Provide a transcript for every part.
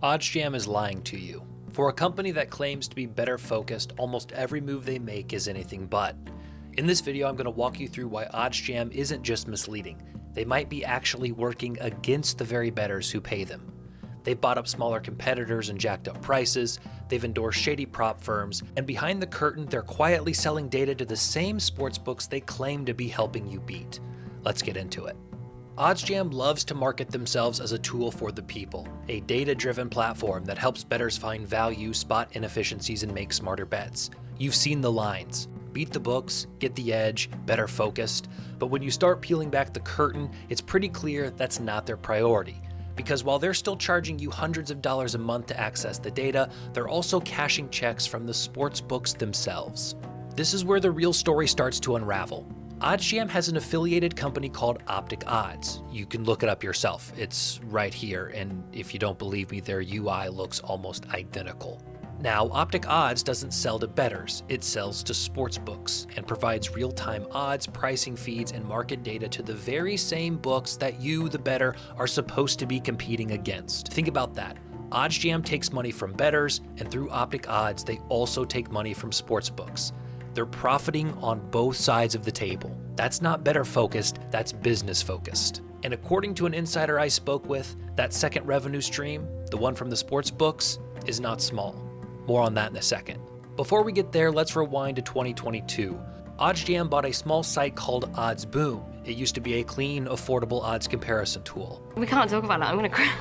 OddsJam is lying to you. For a company that claims to be better focused, almost every move they make is anything but. In this video, I'm going to walk you through why OddsJam isn't just misleading. They might be actually working against the very bettors who pay them. They've bought up smaller competitors and jacked up prices, they've endorsed shady prop firms, and behind the curtain, they're quietly selling data to the same sportsbooks they claim to be helping you beat. Let's get into it. OddsJam loves to market themselves as a tool for the people, a data-driven platform that helps bettors find value, spot inefficiencies, and make smarter bets. You've seen the lines. Beat the books, get the edge, better focused. But when you start peeling back the curtain, it's pretty clear that's not their priority. Because while they're still charging you hundreds of dollars a month to access the data, they're also cashing checks from the sportsbooks themselves. This is where the real story starts to unravel. OddsJam has an affiliated company called Optic Odds. You can look it up yourself. It's right here, and if you don't believe me, their UI looks almost identical. Now, Optic Odds doesn't sell to bettors, it sells to sportsbooks and provides real-time odds, pricing feeds, and market data to the very same books that you, the bettor, are supposed to be competing against. Think about that. OddsJam takes money from bettors, and through Optic Odds, they also take money from sportsbooks. They're profiting on both sides of the table. That's not better focused, that's business focused. And according to an insider I spoke with, that second revenue stream, the one from the sports books, is not small. More on that in a second. Before we get there, let's rewind to 2022. OddsJam bought a small site called OddsBoom. It used to be a clean, affordable odds comparison tool. We can't talk about that, I'm gonna cry.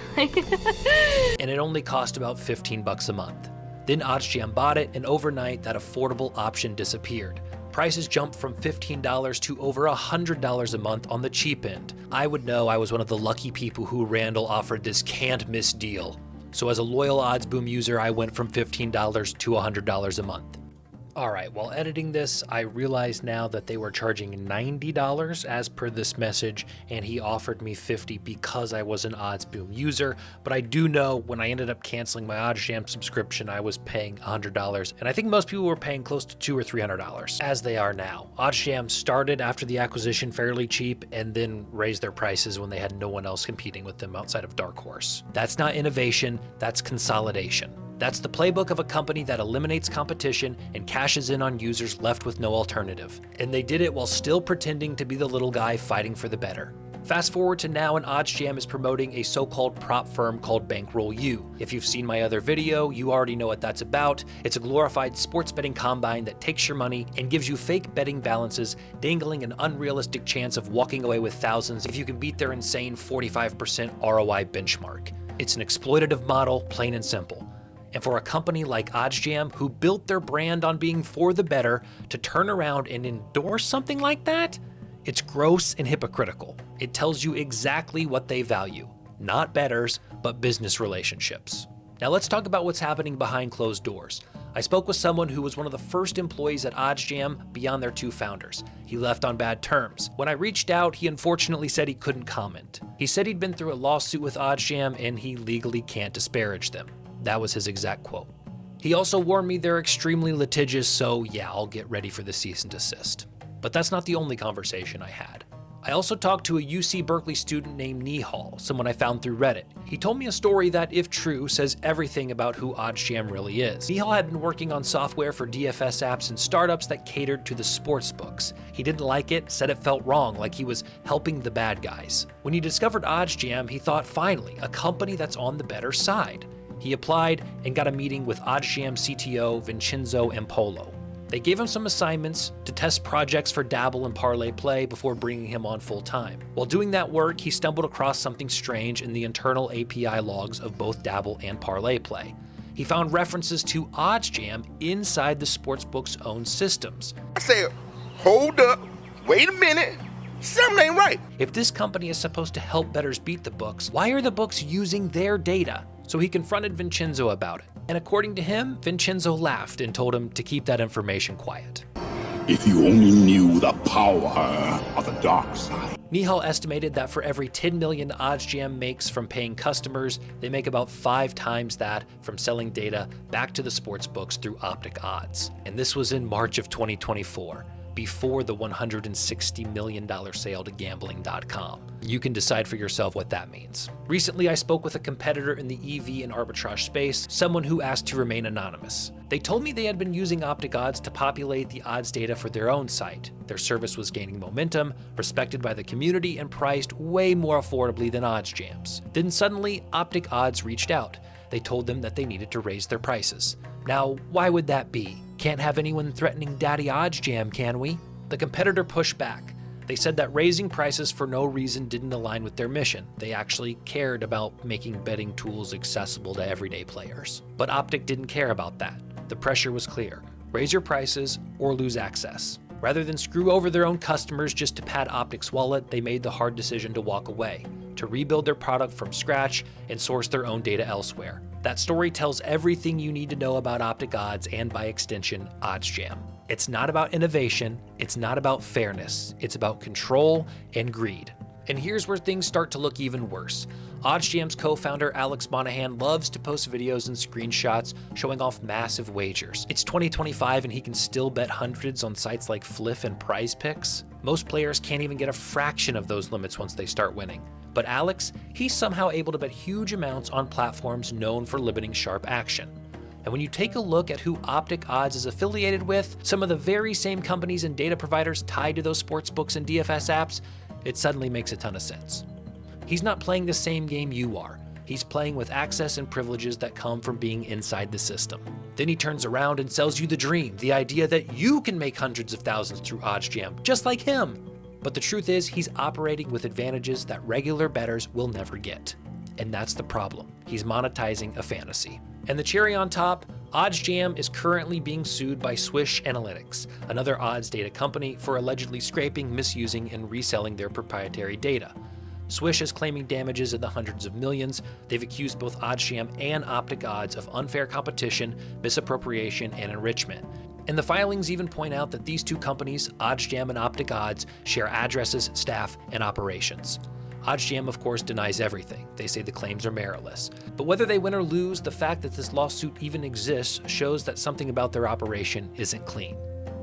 And it only cost about $15 a month. Then OddsJam bought it, and overnight, that affordable option disappeared. Prices jumped from $15 to over $100 a month on the cheap end. I would know I was one of the lucky people who Randall offered this can't-miss deal. So as a loyal OddsBoom user, I went from $15 to $100 a month. Alright, while editing this, I realized now that they were charging $90 as per this message, and he offered me $50 because I was an OddsBoom user, but I do know when I ended up canceling my OddsJam subscription, I was paying $100, and I think most people were paying close to $200 or $300, as they are now. OddsJam started after the acquisition fairly cheap, and then raised their prices when they had no one else competing with them outside of Dark Horse. That's not innovation, that's consolidation. That's the playbook of a company that eliminates competition and cashes in on users left with no alternative. And they did it while still pretending to be the little guy fighting for the better. Fast forward to now, and OddsJam is promoting a so-called prop firm called Bankroll U. If you've seen my other video, you already know what that's about. It's a glorified sports betting combine that takes your money and gives you fake betting balances, dangling an unrealistic chance of walking away with thousands if you can beat their insane 45% ROI benchmark. It's an exploitative model, plain and simple. And for a company like OddsJam, who built their brand on being for the better, to turn around and endorse something like that, it's gross and hypocritical. It tells you exactly what they value. Not bettors, but business relationships. Now let's talk about what's happening behind closed doors. I spoke with someone who was one of the first employees at OddsJam beyond their two founders. He left on bad terms. When I reached out, he unfortunately said he couldn't comment. He said he'd been through a lawsuit with OddsJam and he legally can't disparage them. That was his exact quote. He also warned me they're extremely litigious, so yeah, I'll get ready for the cease and desist. But that's not the only conversation I had. I also talked to a UC Berkeley student named Nihal, someone I found through Reddit. He told me a story that, if true, says everything about who OddsJam really is. Nihal had been working on software for DFS apps and startups that catered to the sports books. He didn't like it, said it felt wrong, like he was helping the bad guys. When he discovered OddsJam, he thought, finally, a company that's on the better side. He applied and got a meeting with OddsJam CTO Vincenzo Ampolo. They gave him some assignments to test projects for Dabble and Parlay Play before bringing him on full time. While doing that work, he stumbled across something strange in the internal API logs of both Dabble and Parlay Play. He found references to OddsJam inside the sportsbook's own systems. I said, hold up, wait a minute. Something ain't right. If this company is supposed to help bettors beat the books, why are the books using their data? So he confronted Vincenzo about it. And according to him, Vincenzo laughed and told him to keep that information quiet. If you only knew the power of the dark side. Nihal estimated that for every $10 million OddsJam makes from paying customers, they make about 5 times that from selling data back to the sportsbooks through Optic Odds. And this was in March of 2024. before the $160 million sale to gambling.com. You can decide for yourself what that means. Recently, I spoke with a competitor in the EV and arbitrage space, someone who asked to remain anonymous. They told me they had been using Optic Odds to populate the odds data for their own site. Their service was gaining momentum, respected by the community, and priced way more affordably than OddsJam's. Then suddenly, Optic Odds reached out. They told them that they needed to raise their prices. Now, why would that be? Can't have anyone threatening Daddy OddsJam, can we? The competitor pushed back. They said that raising prices for no reason didn't align with their mission. They actually cared about making betting tools accessible to everyday players. But Optic didn't care about that. The pressure was clear. Raise your prices or lose access. Rather than screw over their own customers just to pad Optic's wallet, they made the hard decision to walk away, to rebuild their product from scratch and source their own data elsewhere. That story tells everything you need to know about Optic Odds and, by extension, OddsJam. It's not about innovation, it's not about fairness, it's about control and greed. And here's where things start to look even worse. OddsJam's co-founder Alex Monahan loves to post videos and screenshots showing off massive wagers. It's 2025 and he can still bet hundreds on sites like Fliff and Prize Picks. Most players can't even get a fraction of those limits once they start winning. But Alex, he's somehow able to bet huge amounts on platforms known for limiting sharp action. And when you take a look at who Optic Odds is affiliated with, some of the very same companies and data providers tied to those sportsbooks and DFS apps, it suddenly makes a ton of sense. He's not playing the same game you are. He's playing with access and privileges that come from being inside the system. Then he turns around and sells you the dream, the idea that you can make hundreds of thousands through OddsJam, just like him. But the truth is, he's operating with advantages that regular bettors will never get. And that's the problem. He's monetizing a fantasy. And the cherry on top, OddsJam is currently being sued by Swish Analytics, another odds data company, for allegedly scraping, misusing, and reselling their proprietary data. Swish is claiming damages in the hundreds of millions. They've accused both OddsJam and Optic Odds of unfair competition, misappropriation, and enrichment. And the filings even point out that these two companies, OddsJam and Optic Odds, share addresses, staff, and operations. OddsJam, of course, denies everything. They say the claims are meritless. But whether they win or lose, the fact that this lawsuit even exists shows that something about their operation isn't clean.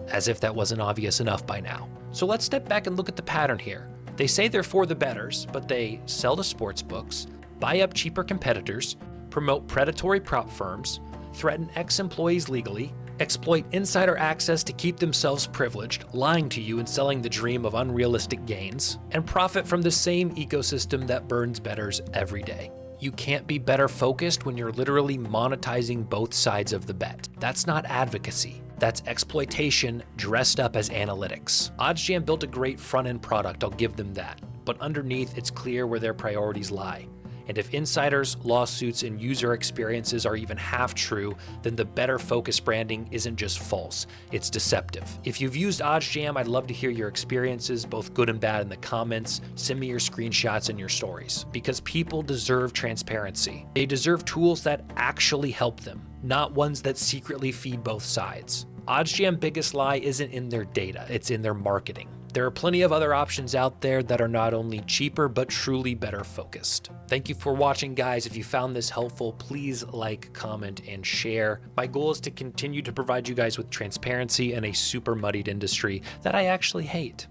As if that wasn't obvious enough by now. So let's step back and look at the pattern here. They say they're for the bettors, but they sell to sportsbooks, buy up cheaper competitors, promote predatory prop firms, threaten ex-employees legally, exploit insider access to keep themselves privileged, lying to you and selling the dream of unrealistic gains, and profit from the same ecosystem that burns bettors every day. You can't be better focused when you're literally monetizing both sides of the bet. That's not advocacy. That's exploitation dressed up as analytics. OddsJam built a great front-end product, I'll give them that. But underneath, it's clear where their priorities lie. And if insiders, lawsuits, and user experiences are even half true, then the better focused branding isn't just false, it's deceptive. If you've used OddsJam, I'd love to hear your experiences, both good and bad, in the comments. Send me your screenshots and your stories. Because people deserve transparency. They deserve tools that actually help them, not ones that secretly feed both sides. OddsJam's biggest lie isn't in their data, it's in their marketing. There are plenty of other options out there that are not only cheaper, but truly better focused. Thank you for watching, guys. If you found this helpful, please like, comment, and share. My goal is to continue to provide you guys with transparency in a super muddied industry that I actually hate.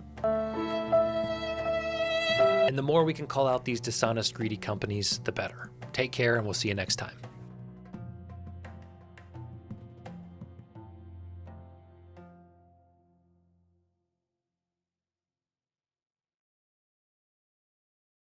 And the more we can call out these dishonest, greedy companies, the better. Take care, and we'll see you next time.